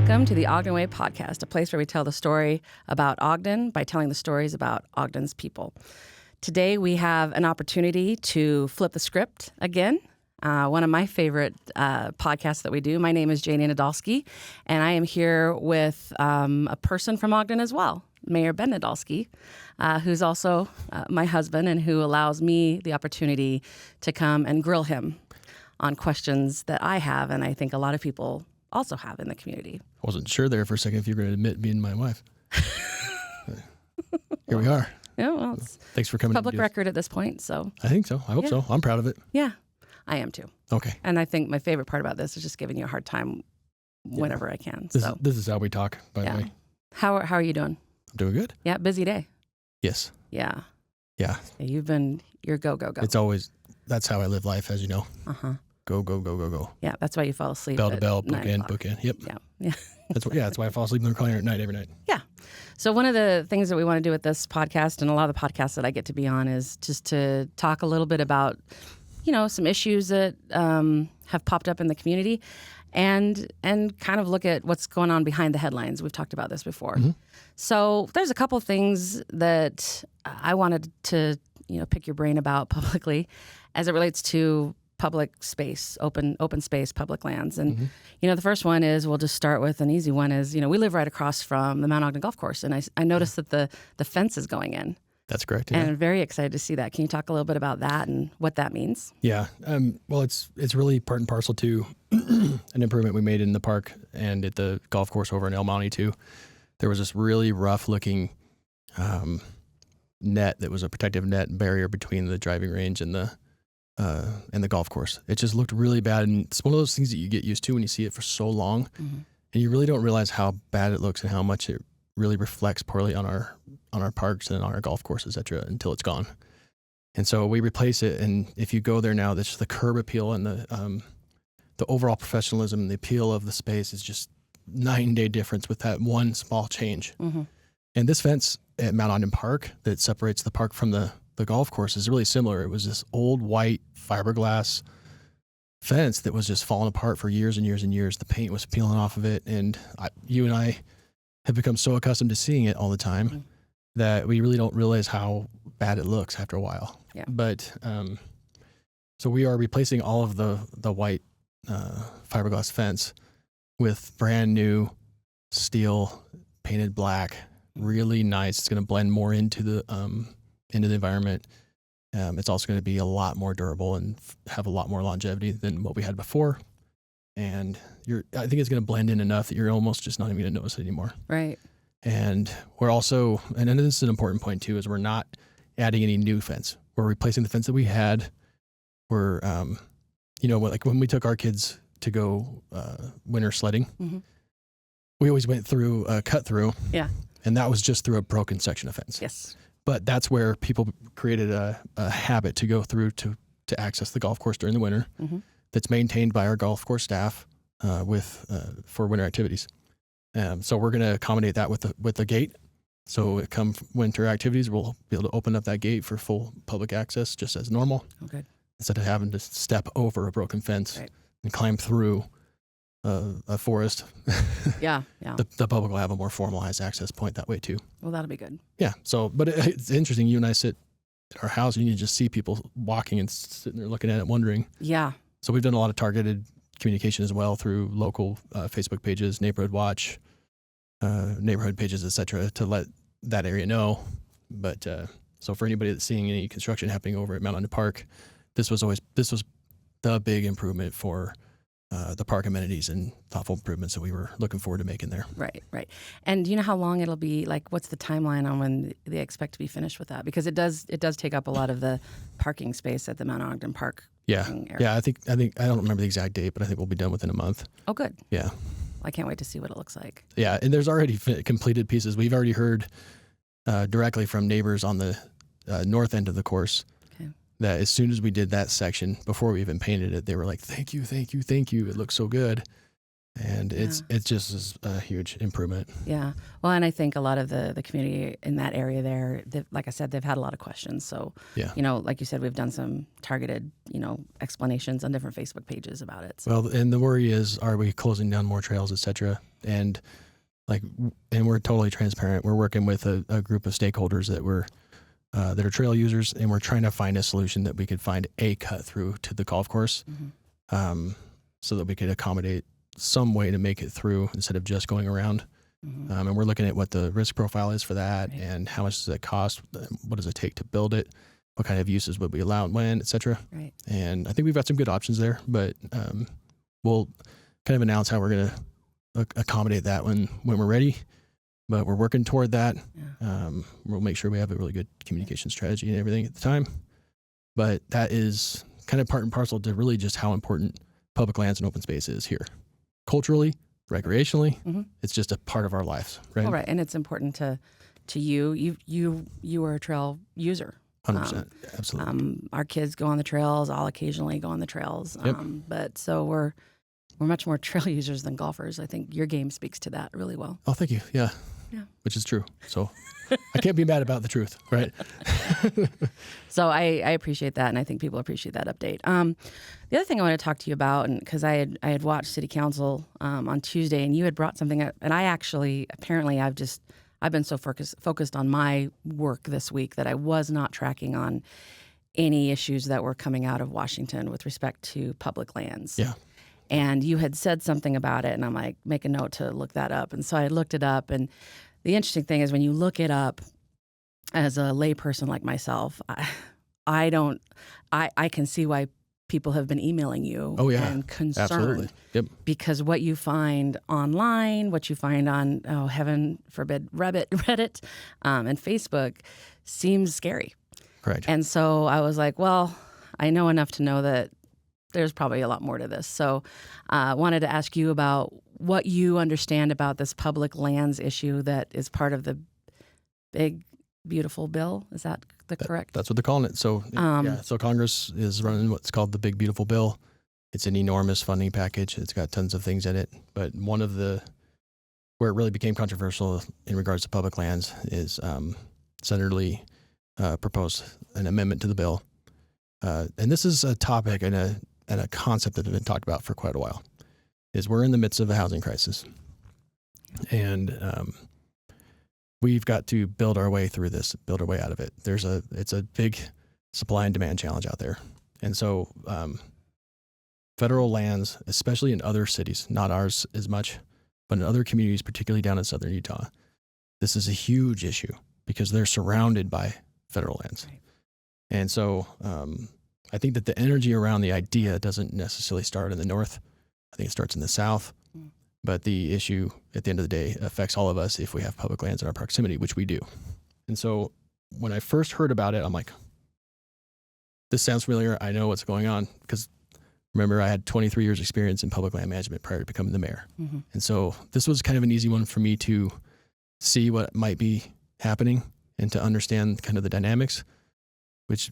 Welcome to the Ogden Way podcast, a place where we tell the story about Ogden by telling the stories about Ogden's people. Today we have an opportunity to flip the script again. One of my favorite podcasts that we do. My name is Jaynee Nadolski, and I am here with a person from Ogden as well, Mayor Ben Nadolski, who's also my husband and who allows me the opportunity to come and grill him on questions that I have, and I think a lot of people also have in the community. I wasn't sure there for a second if you were going to admit being my wife. Here we are. Yeah, well, it's thanks for coming. Public record at this point, so. I think so. I hope so. I'm proud of it. Yeah, I am too. Okay. And I think my favorite part about this is just giving you a hard time whenever I can. This is how we talk, by the way. How are you doing? I'm doing good. Yeah, busy day. Yes. Yeah. Yeah. You're go. It's always, that's how I live life, as you know. Uh-huh. Go. Yeah, that's why you fall asleep. Bell to bell, bookend. Yep. Yeah. That's why I fall asleep in the recliner at night every night. Yeah. So one of the things that we want to do with this podcast, and a lot of the podcasts that I get to be on, is just to talk a little bit about, some issues that have popped up in the community, and kind of look at what's going on behind the headlines. We've talked about this before. Mm-hmm. So there's a couple things that I wanted to, pick your brain about publicly as it relates to public space, open space, public lands. And, the first one is, we'll just start with an easy one is, we live right across from the Mount Ogden Golf Course. And I noticed that the fence is going in. That's correct. Yeah. And I'm very excited to see that. Can you talk a little bit about that and what that means? Yeah. Well, it's really part and parcel to an improvement we made in the park and at the golf course over in El Monte too. There was this really rough looking net that was a protective net barrier between the driving range and the golf course. It just looked really bad, and it's one of those things that you get used to when you see it for so long, and you really don't realize how bad it looks and how much it really reflects poorly on our parks and on our golf courses, etc., until it's gone. And so we replace it, and if you go there now, the curb appeal and the overall professionalism and the appeal of the space is just night and day difference with that one small change. Mm-hmm. And this fence at Mount Ogden Park that separates the park from the golf course is really similar. It was this old white fiberglass fence that was just falling apart for years and years and years. The paint was peeling off of it, and you and I have become so accustomed to seeing it all the time that we really don't realize how bad it looks after a while. Yeah. But so we are replacing all of the white fiberglass fence with brand new steel painted black, really nice. It's going to blend more into the environment. It's also going to be a lot more durable and have a lot more longevity than what we had before. And I think it's going to blend in enough that you're almost just not even going to notice it anymore. Right. And we're also, and this is an important point too, is we're not adding any new fence. We're replacing the fence that we had. We're, like when we took our kids to go winter sledding, we always went through a cut through. Yeah. And that was just through a broken section of fence. Yes. But that's where people created a habit to go through to access the golf course during the winter. Mm-hmm. That's maintained by our golf course staff for winter activities. So we're going to accommodate that with the gate. So come winter activities, we'll be able to open up that gate for full public access just as normal. Okay. Instead of having to step over a broken fence and climb through a forest. Yeah. The public will have a more formalized access point that way too. Well, that'll be good. Yeah. So, but it's interesting. You and I sit at our house and you just see people walking and sitting there looking at it, wondering. Yeah. So we've done a lot of targeted communication as well through local Facebook pages, neighborhood watch, neighborhood pages, etc., to let that area know. But so for anybody that's seeing any construction happening over at Mount Ogden Park, this was the big improvement for the park amenities and thoughtful improvements that we were looking forward to making there. Right. And do you know how long it'll be? Like, what's the timeline on when they expect to be finished with that? Because it does take up a lot of the parking space at the Mount Ogden Park. Yeah. I think I don't remember the exact date, but I think we'll be done within a month. Oh, good. Yeah. I can't wait to see what it looks like. Yeah, and there's already completed pieces. We've already heard directly from neighbors on the north end of the course. That as soon as we did that section, before we even painted it, they were like, thank you. It looks so good. And it's just a huge improvement. Yeah. Well, and I think a lot of the community in that area there, like I said, they've had a lot of questions. So, like you said, we've done some targeted, explanations on different Facebook pages about it. So. Well, and the worry is, are we closing down more trails, et cetera? And we're totally transparent. We're working with a group of stakeholders that are trail users, and we're trying to find a solution that we could find a cut through to the golf course, so that we could accommodate some way to make it through instead of just going around. And we're looking at what the risk profile is for that, and how much does it cost? What does it take to build it? What kind of uses would we allow and when, et cetera? Right. And I think we've got some good options there, but we'll kind of announce how we're going to accommodate that when we're ready. But we're working toward that. Yeah. We'll make sure we have a really good communication strategy and everything at the time. But that is kind of part and parcel to really just how important public lands and open space is here. Culturally, recreationally, it's just a part of our lives, right? All right, and it's important to you. You are a trail user. 100%, absolutely. Our kids go on the trails. I'll occasionally go on the trails. Yep. But so we're much more trail users than golfers. I think your game speaks to that really well. Oh, thank you. Yeah. Which is true. So I can't be mad about the truth, right? So I appreciate that, and I think people appreciate that update. The other thing I want to talk to you about, and because I had watched City Council on Tuesday, and you had brought something up, and I've been so focused on my work this week that I was not tracking on any issues that were coming out of Washington with respect to public lands. Yeah. And you had said something about it, and I'm like, make a note to look that up. And so I looked it up, and the interesting thing is when you look it up as a layperson like myself, I can see why people have been emailing you and concerned. Absolutely. Yep. Because what you find online, what you find on, heaven forbid, Reddit and Facebook seems scary. Correct. And so I was like, well, I know enough to know that there's probably a lot more to this. So I wanted to ask you about what you understand about this public lands issue that is part of the big, beautiful bill. Is that correct? That's what they're calling it. So, so Congress is running what's called the big, beautiful bill. It's an enormous funding package. It's got tons of things in it. But one of where it really became controversial in regards to public lands is Senator Lee proposed an amendment to the bill. And this is a topic and a concept that has been talked about for quite a while, is we're in the midst of a housing crisis. And we've got to build our way through this, build our way out of it. It's a big supply and demand challenge out there. And so federal lands, especially in other cities, not ours as much, but in other communities, particularly down in southern Utah, this is a huge issue because they're surrounded by federal lands. Right. And so I think that the energy around the idea doesn't necessarily start in the north. I think it starts in the south. But the issue at the end of the day affects all of us if we have public lands in our proximity, which we do. And so when I first heard about it, I'm like, this sounds familiar. I know what's going on. Because remember, I had 23 years experience in public land management prior to becoming the mayor. Mm-hmm. And so this was kind of an easy one for me to see what might be happening and to understand kind of the dynamics, which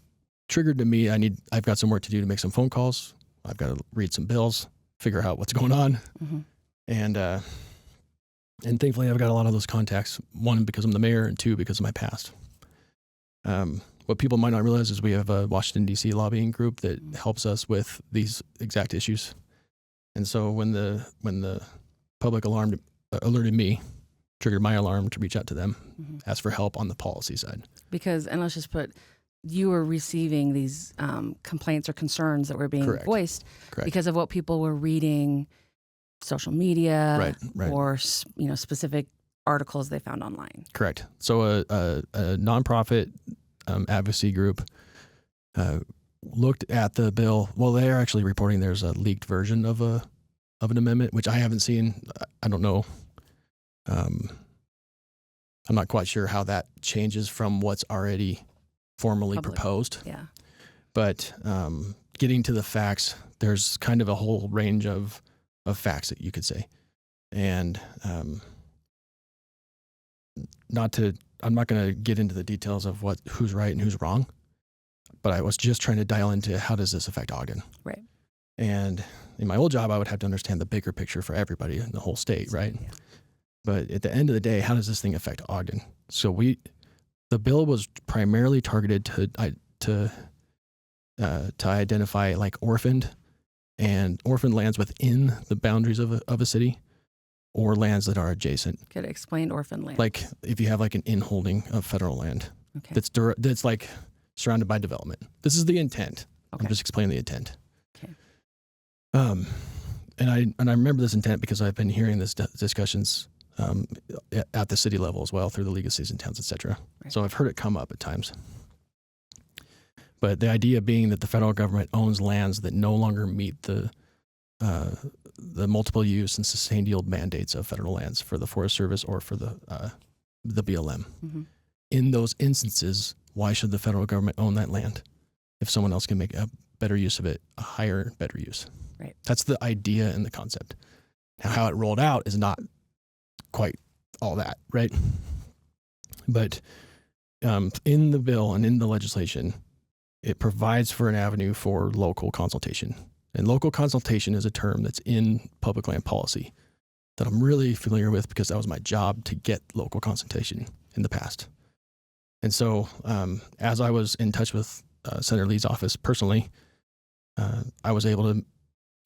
triggered to me, I've got some work to do to make some phone calls. I've got to read some bills, figure out what's going on. Mm-hmm. And thankfully I've got a lot of those contacts, one, because I'm the mayor, and two, because of my past. What people might not realize is we have a Washington, D.C. lobbying group that helps us with these exact issues. And so when the public alarm alerted me, triggered my alarm to reach out to them, ask for help on the policy side. Because, and let's just put, you were receiving these complaints or concerns that were being voiced because of what people were reading, social media, right. Or specific articles they found online. Correct. So a nonprofit advocacy group looked at the bill. Well, they are actually reporting there's a leaked version of an amendment, which I haven't seen. I don't know. I'm not quite sure how that changes from what's already formally proposed. Yeah. But getting to the facts, there's kind of a whole range of facts that you could say. And I'm not going to get into the details of who's right and who's wrong, but I was just trying to dial into how does this affect Ogden? Right. And in my old job, I would have to understand the bigger picture for everybody in the whole state, right? Yeah. But at the end of the day, how does this thing affect Ogden? So the bill was primarily targeted to identify like orphaned lands within the boundaries of a city, or lands that are adjacent. Could explain orphan land. Like if you have like an inholding of federal land Okay. that's like surrounded by development. This is the intent. Okay. I'm just explaining the intent. Okay. And I remember this intent because I've been hearing this discussions at the city level as well through the League of Cities and Towns, et cetera. Right. So I've heard it come up at times. But the idea being that the federal government owns lands that no longer meet the multiple use and sustained yield mandates of federal lands for the Forest Service or for the BLM. Mm-hmm. In those instances, why should the federal government own that land if someone else can make a better use of it, a higher, better use? Right. That's the idea and the concept. Now, how it rolled out is not quite all that, right? But in the bill and in the legislation, it provides for an avenue for local consultation. And local consultation is a term that's in public land policy that I'm really familiar with because that was my job to get local consultation in the past. And so as I was in touch with Senator Lee's office personally, I was able to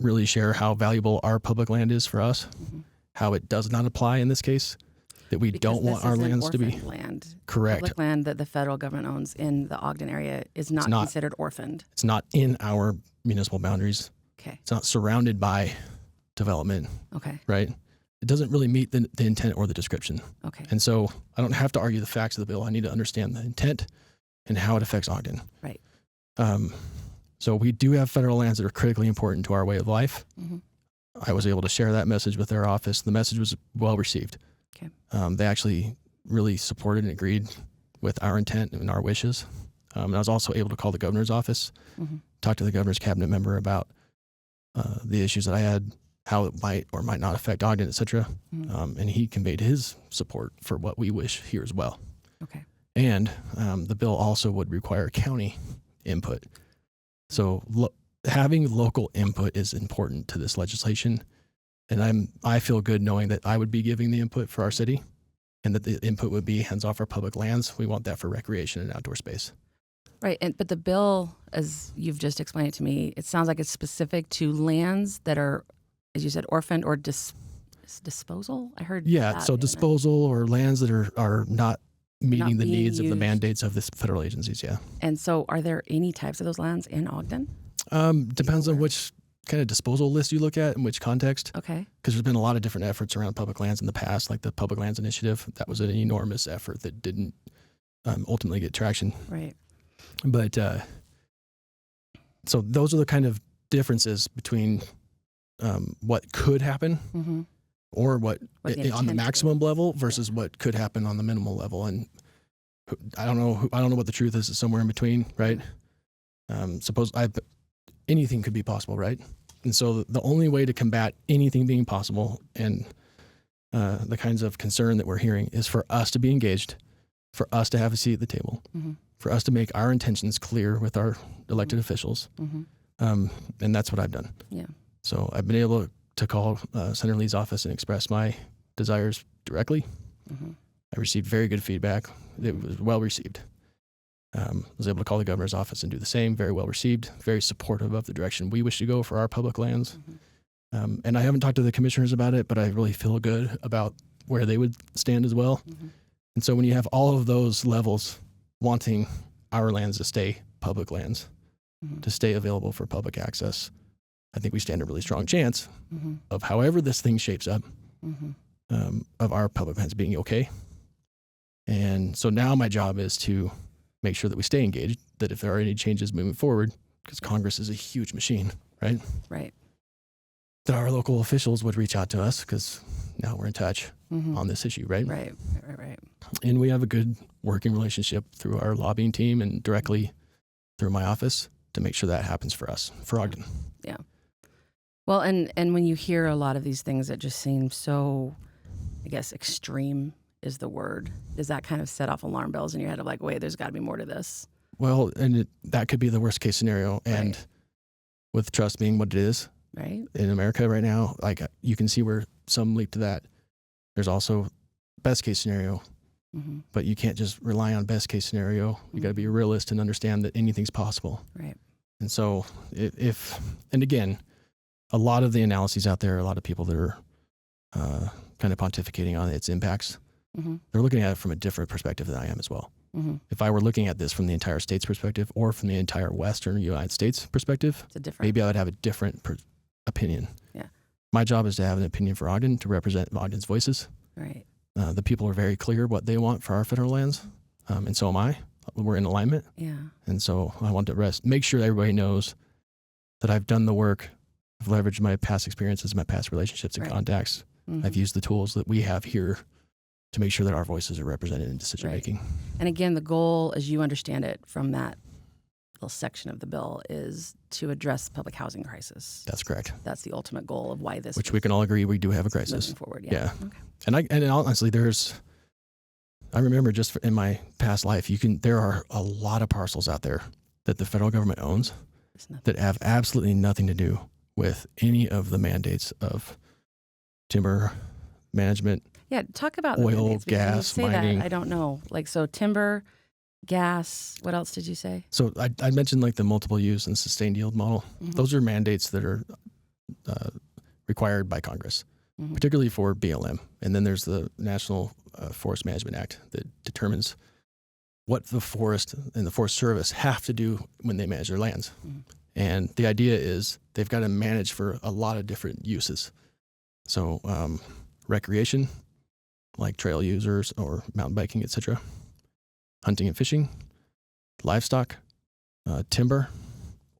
really share how valuable our public land is for us, Mm-hmm. how it does not apply in this case, that we don't want our lands to be land. correct. Public land that the federal government owns in the Ogden area is not considered orphaned. It's not in our municipal boundaries. Okay. It's not surrounded by development, Okay. right? It doesn't really meet the intent or the description. Okay. And so I don't have to argue the facts of the bill. I need to understand the intent and how it affects Ogden. Right. So we do have federal lands that are critically important to our way of life. Mm-hmm. I was able to share that message with their office. The message was well received. Okay. They actually really supported and agreed with our intent and our wishes. And I was also able to call the governor's office, Mm-hmm. talk to the governor's cabinet member about the issues that I had, how it might or might not affect Ogden, et cetera. Mm-hmm. And he conveyed his support for what we wish here as well. Okay. And the bill also would require county input. So having local input is important to this legislation. And I feel good knowing that I would be giving the input for our city and that the input would be hands off our public lands. We want that for recreation and outdoor space. Right. But the bill, as you've just explained it to me, it sounds like it's specific to lands that are, as you said, orphaned or disposal. I heard. Yeah. that So in it. disposal or lands that are not meeting the being needs of the used. mandates of the federal agencies. Yeah. And so are there any types of those lands in Ogden? Depends on which kind of disposal list you look at in which context. Okay. Because there's been a lot of different efforts around public lands in the past, like the Public Lands Initiative. That was an enormous effort that didn't ultimately get traction. Right. But so those are the kind of differences between what could happen Mm-hmm. or what What the on the intent maximum level versus what could happen on the minimal level. And I don't know what the truth is. It's somewhere in between, right? Anything could be possible, right? And so the only way to combat anything being possible and the kinds of concern that we're hearing is for us to be engaged, for us to have a seat at the table, Mm-hmm. for us to make our intentions clear with our elected officials. Mm-hmm. And that's what I've done. Yeah. So I've been able to call Senator Lee's office and express my desires directly. Mm-hmm. I received very good feedback. It was well received. Was able to call the governor's office and do the same. Very well received, very supportive of the direction we wish to go for our public lands. Mm-hmm. And I haven't talked to the commissioners about it, but I really feel good about where they would stand as well. Mm-hmm. And so when you have all of those levels wanting our lands to stay public lands, Mm-hmm. to stay available for public access, I think we stand a really strong chance Mm-hmm. of however this thing shapes up, Mm-hmm. of our public lands being okay. And so now my job is to make sure that we stay engaged, that if there are any changes moving forward, because Congress is a huge machine, right? Right. That our local officials would reach out to us because now we're in touch Mm-hmm. on this issue, right? Right. Right. And we have a good working relationship through our lobbying team and directly through my office to make sure that happens for us, for Ogden. Yeah. Well, and when you hear a lot of these things that just seem so, I guess, extreme is the word, does that kind of set off alarm bells in your head of like, wait, there's got to be more to this? Well, and that could be the worst case scenario. And Right. with trust being what it is, Right. in America right now. Like you can see where some leap to that. There's also best case scenario, but you can't just rely on best case scenario. You got to be a realist and understand that anything's possible. Right. And so and again, a lot of the analyses out there, a lot of people that are kind of pontificating on its impacts, they're looking at it from a different perspective than I am as well. If I were looking at this from the entire state's perspective or from the entire Western United States perspective, maybe I would have a different opinion. Yeah. My job is to have an opinion for Ogden, to represent Ogden's voices. Right. The people are very clear what they want for our federal lands, and so am I. We're in alignment. Yeah. And so I want to make sure everybody knows that I've done the work. I've leveraged my past experiences, my past relationships and contacts. I've used the tools that we have here to make sure that our voices are represented in decision making. And again, the goal, as you understand it from that little section of the bill, is to address the public housing crisis. That's correct. That's the ultimate goal of why this. Which we can all agree we do have a crisis. Moving forward, yeah. Okay. And honestly, I remember just in my past life, there are a lot of parcels out there that the federal government owns that have absolutely nothing to do with any of the mandates of timber management. Yeah, talk about oil, the mandates, gas, when you say mining. That, I don't know. Like, so timber, gas, what else did you say? So I mentioned like the multiple use and sustained yield model. Those are mandates that are required by Congress, particularly for BLM. And then there's the National Forest Management Act that determines what the forest and the Forest Service have to do when they manage their lands. And the idea is they've got to manage for a lot of different uses. So recreation, like trail users or mountain biking, etc., hunting and fishing, livestock, timber,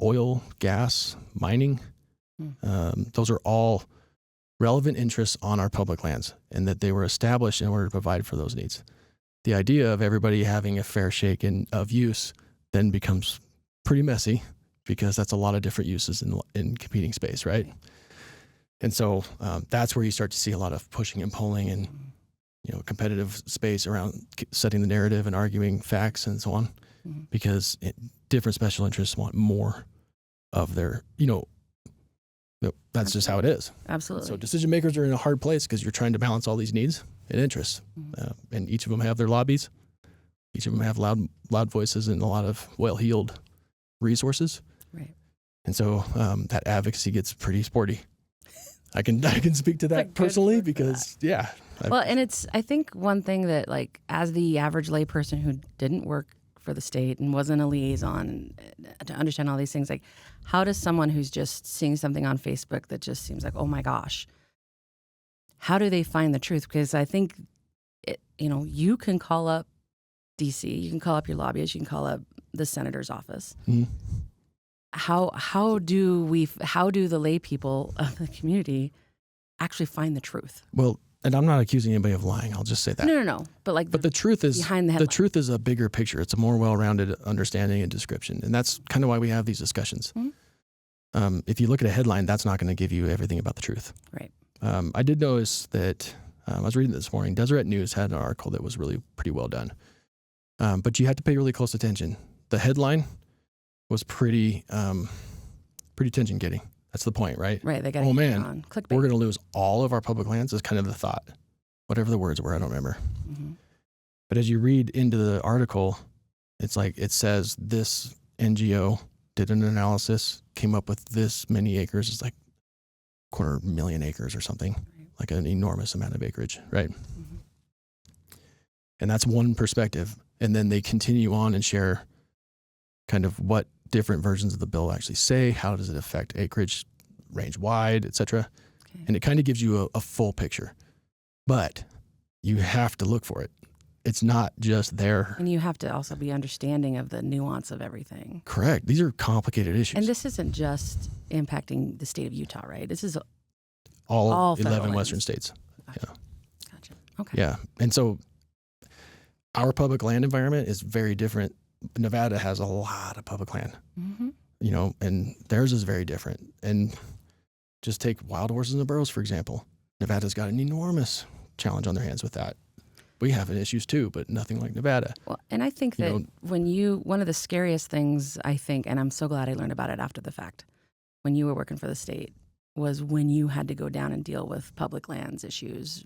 oil, gas, mining. Those are all relevant interests on our public lands, and that they were established in order to provide for those needs. The idea of everybody having a fair shake of use then becomes pretty messy, because that's a lot of different uses in competing space, right? And so that's where you start to see a lot of pushing and pulling and competitive space around setting the narrative and arguing facts and so on, because different special interests want more of their, that's just how it is. Absolutely. So decision makers are in a hard place because you're trying to balance all these needs and interests, and each of them have their lobbies. Each of them have loud voices and a lot of well-heeled resources. Right. And so that advocacy gets pretty sporty. I can speak to that personally because, yeah. Well, and I think one thing that, like, as the average layperson who didn't work for the state and wasn't a liaison to understand all these things, like, how does someone who's just seeing something on Facebook that just seems like, oh my gosh, how do they find the truth? Because I think, you can call up DC, you can call up your lobbyist, you can call up the senator's office. How do the lay people of the community actually find the truth? Well, and I'm not accusing anybody of lying. I'll just say that. No. But the truth is behind the truth is a bigger picture. It's a more well-rounded understanding and description, and that's kind of why we have these discussions. If you look at a headline, that's not going to give you everything about the truth. Right. I did notice that I was reading this morning. Deseret News had an article that was really pretty well done, but you had to pay really close attention. The headline was pretty tension-getting. That's the point, right? Right. They got oh man, on. Clickbait. We're going to lose all of our public lands is kind of the thought. Whatever the words were, I don't remember. But as you read into the article, it's like it says this NGO did an analysis, came up with this many acres. It's like 250,000 acres or something, like an enormous amount of acreage, right? And that's one perspective. And then they continue on and share kind of what different versions of the bill actually say, how does it affect acreage, range wide, et cetera. Okay. And it kind of gives you a full picture. But you have to look for it. It's not just there. And you have to also be understanding of the nuance of everything. Correct. These are complicated issues. And this isn't just impacting the state of Utah, right? This is all 11 Western states. Gotcha. Okay. Yeah. And so our public land environment is very different. Nevada has a lot of public land, and theirs is very different. And just take wild horses and burros, for example. Nevada's got an enormous challenge on their hands with that. We have issues too, but nothing like Nevada. Well, and I think that one of the scariest things, I think, and I'm so glad I learned about it after the fact, when you were working for the state, was when you had to go down and deal with public lands issues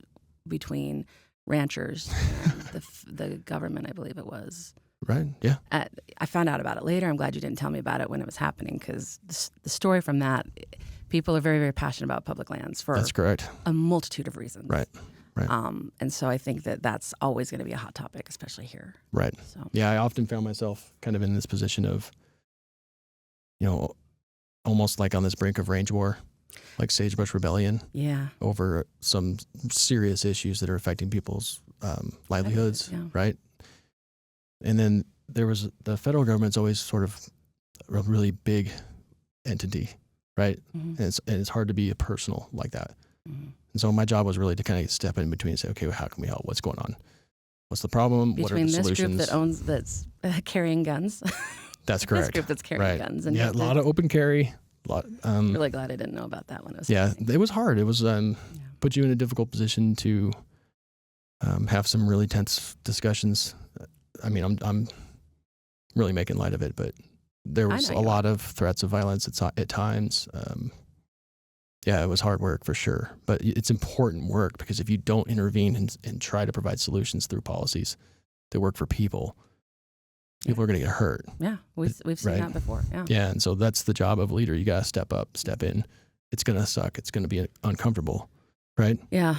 between ranchers and the government, I believe it was. Right. Yeah. I found out about it later. I'm glad you didn't tell me about it when it was happening, because the story from that, people are very, very passionate about public lands for That's correct. a multitude of reasons. Right. Right. And so I think that's always going to be a hot topic, especially here. Right. So. Yeah, I often found myself kind of in this position of, almost like on this brink of range war, like sagebrush rebellion. Yeah. Over some serious issues that are affecting people's livelihoods. Yeah. Right. And then there was the federal government's always sort of a really big entity, right? Mm-hmm. And it's hard to be a personal like that. Mm-hmm. And so my job was really to kind of step in between and say, okay, well, how can we help? What's going on? What's the problem? Between what are the this solutions? group that's carrying guns. That's correct. This group that's carrying guns. And yeah, a lot of open carry. Really glad I didn't know about that when it was happening. It was hard. It was put you in a difficult position to have some really tense discussions. I mean, I'm really making light of it, but there was a lot of threats of violence at times. It was hard work for sure, but it's important work, because if you don't intervene and try to provide solutions through policies that work for people are going to get hurt. Yeah, we've seen that before. Yeah. Yeah, and so that's the job of a leader. You got to step up, step in. It's going to suck. It's going to be uncomfortable, right? Yeah.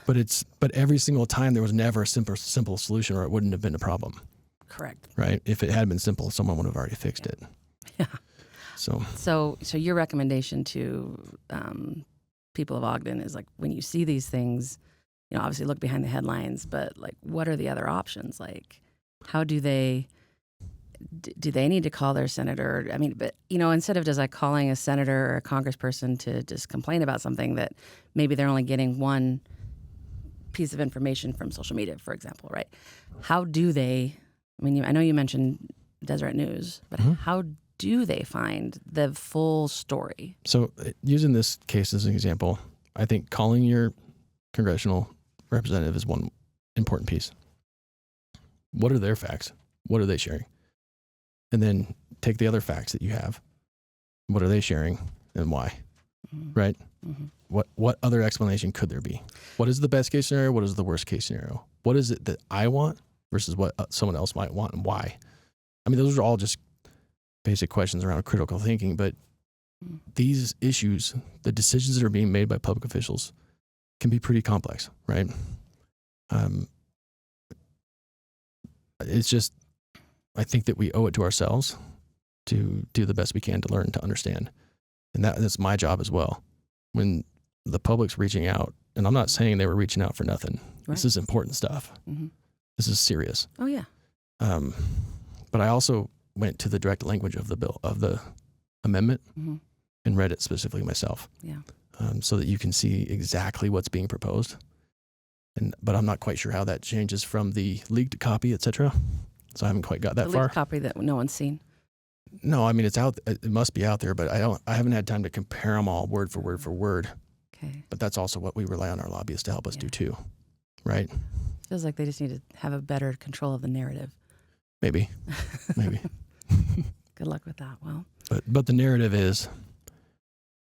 But every single time there was never a simple solution, or it wouldn't have been a problem. Correct. Right? If it had been simple, someone would have already fixed it. Yeah. So your recommendation to people of Ogden is, like, when you see these things, obviously look behind the headlines, but, like, what are the other options? Like, how do they need to call their senator? I mean, but, instead of just like calling a senator or a congressperson to just complain about something that maybe they're only getting one piece of information from social media, for example, right? How do they, I know you mentioned Deseret News, but how do they find the full story? So using this case as an example, I think calling your congressional representative is one important piece. What are their facts? What are they sharing? And then take the other facts that you have. What are they sharing and why? Mm-hmm. Right? Mm-hmm. What other explanation could there be? What is the best case scenario? What is the worst case scenario? What is it that I want versus what someone else might want, and why? I mean, those are all just basic questions around critical thinking, but these issues, the decisions that are being made by public officials, can be pretty complex, right? It's just, I think that we owe it to ourselves to do the best we can to learn to understand. And that's my job as well. When the public's reaching out, and I'm not saying they were reaching out for nothing. Right. This is important stuff. Mm-hmm. This is serious. Oh, yeah. But I also went to the direct language of the bill, of the amendment, and read it specifically myself. Yeah. So that you can see exactly what's being proposed. But I'm not quite sure how that changes from the leaked copy, et cetera. So I haven't quite got that far. The leaked copy that no one's seen. No, I mean, it's out. It must be out there, but I haven't had time to compare them all word for word for word. Okay. But that's also what we rely on our lobbyists to help us do too, right? Feels like they just need to have a better control of the narrative. Maybe. Good luck with that. Well, but the narrative is,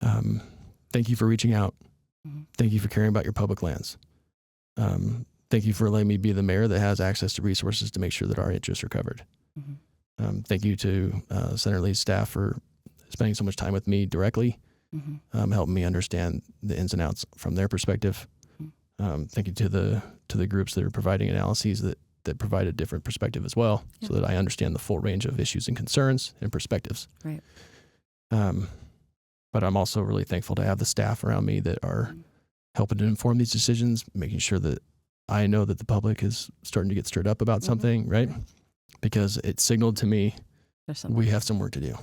thank you for reaching out. Mm-hmm. Thank you for caring about your public lands. Thank you for letting me be the mayor that has access to resources to make sure that our interests are covered. Mm-hmm. Thank you to Senator Lee's staff for spending so much time with me directly, helping me understand the ins and outs from their perspective. Mm-hmm. Thank you to the groups that are providing analyses that provide a different perspective as well, so that I understand the full range of issues and concerns and perspectives. Right. But I'm also really thankful to have the staff around me that are helping to inform these decisions, making sure that I know that the public is starting to get stirred up about something, right? Because it signaled to me we have some work to do.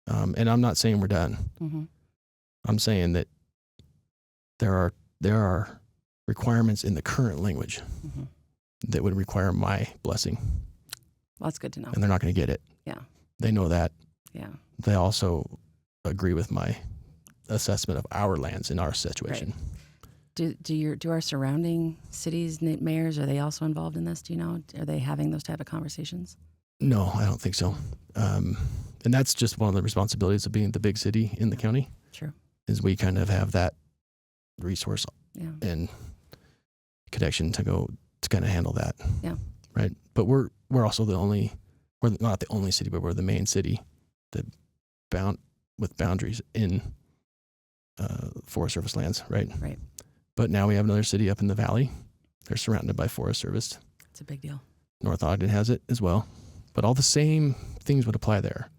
And I'm not saying we're done. Mm-hmm. I'm saying that there are requirements in the current language that would require my blessing. Well, that's good to know. And they're not going to get it. Yeah. They know that. Yeah. They also agree with my assessment of our lands in our situation. Right. Do our surrounding cities, mayors, are they also involved in this? Do you know? Are they having those type of conversations? No, I don't think so. And that's just one of the responsibilities of being the big city in the county. True. is we kind of have that resource Yeah. and connection to kind of handle that. Yeah. Right. But we're also we're not the only city, but we're the main city that with boundaries in Forest Service lands. Right. Right. But now we have another city up in the valley. They're surrounded by Forest Service. It's a big deal. North Ogden has it as well. But all the same things would apply there.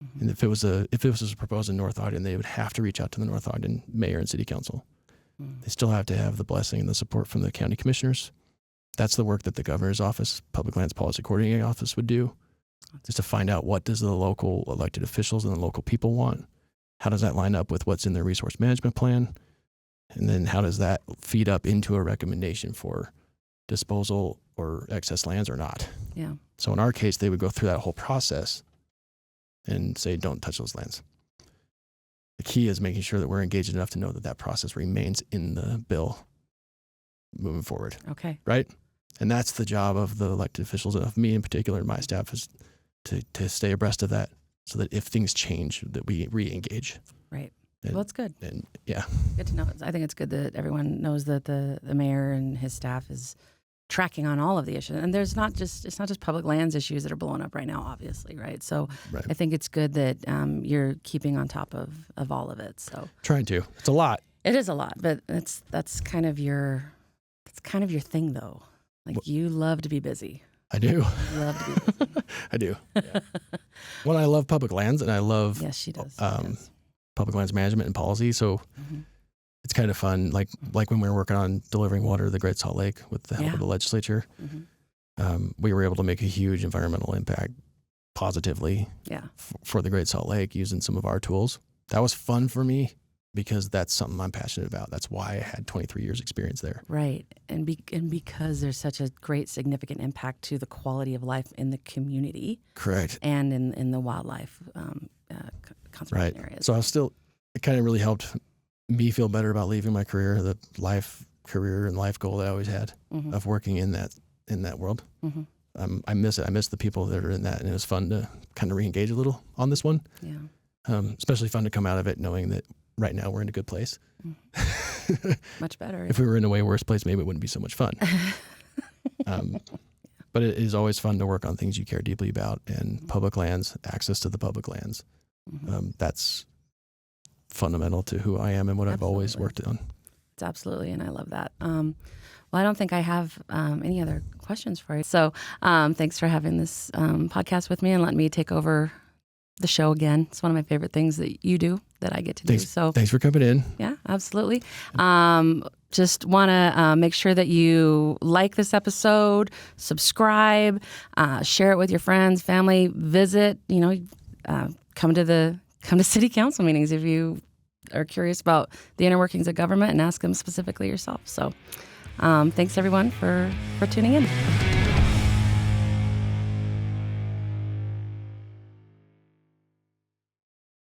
Mm-hmm. And if it was proposed in North Ogden, they would have to reach out to the North Ogden mayor and city council. Mm-hmm. They still have to have the blessing and the support from the county commissioners. That's the work that the governor's office, Public Lands Policy Coordinating Office, would do, is to find out what does the local elected officials and the local people want. How does that line up with what's in their resource management plan? And then how does that feed up into a recommendation for disposal or excess lands or not? Yeah. So in our case, they would go through that whole process and say, don't touch those lands. The key is making sure that we're engaged enough to know that that process remains in the bill moving forward. Okay. Right? And that's the job of the elected officials, of me in particular and my staff, is to stay abreast of that so that if things change, that we re-engage. Right. And, Well, it's good. And yeah. Good to know. I think it's good that everyone knows that the mayor and his staff is tracking on all of the issues. And it's not just public lands issues that are blowing up right now, obviously, right? So Right. I think it's good that you're keeping on top of all of it. So Trying to. It's a lot. it is a lot, but that's kind of your thing, though. Like, you love to be busy. I do. You love to be busy. I do. Yeah. Well, I love public lands, and I love Yes, she does. public lands management and policy. So it's kind of fun. Like when we were working on delivering water to the Great Salt Lake with the help of the legislature, we were able to make a huge environmental impact positively for the Great Salt Lake using some of our tools. That was fun for me because that's something I'm passionate about. That's why I had 23 years experience there. Right. And because there's such a great significant impact to the quality of life in the community. Correct. And in the wildlife conservation areas. So it kind of really helped me feel better about leaving my career, the career and life goal that I always had of working in that world. I miss it. I miss the people that are in that, and it was fun to kind of re-engage a little on this one. Yeah. Especially fun to come out of it knowing that right now we're in a good place. Much better. If we were in a way worse place, maybe it wouldn't be so much fun. But it is always fun to work on things you care deeply about, and public lands, access to the public lands. That's fundamental to who I am and what I've always worked on. It's absolutely, and I love that. Well, I don't think I have any other questions for you. So thanks for having this podcast with me and letting me take over the show again. It's one of my favorite things that you do, that I get to do. So thanks for coming in. Yeah, absolutely. Just want to make sure that you like this episode, subscribe, share it with your friends, family, visit, come to city council meetings if you are curious about the inner workings of government, and ask them specifically yourself. So thanks everyone for tuning in.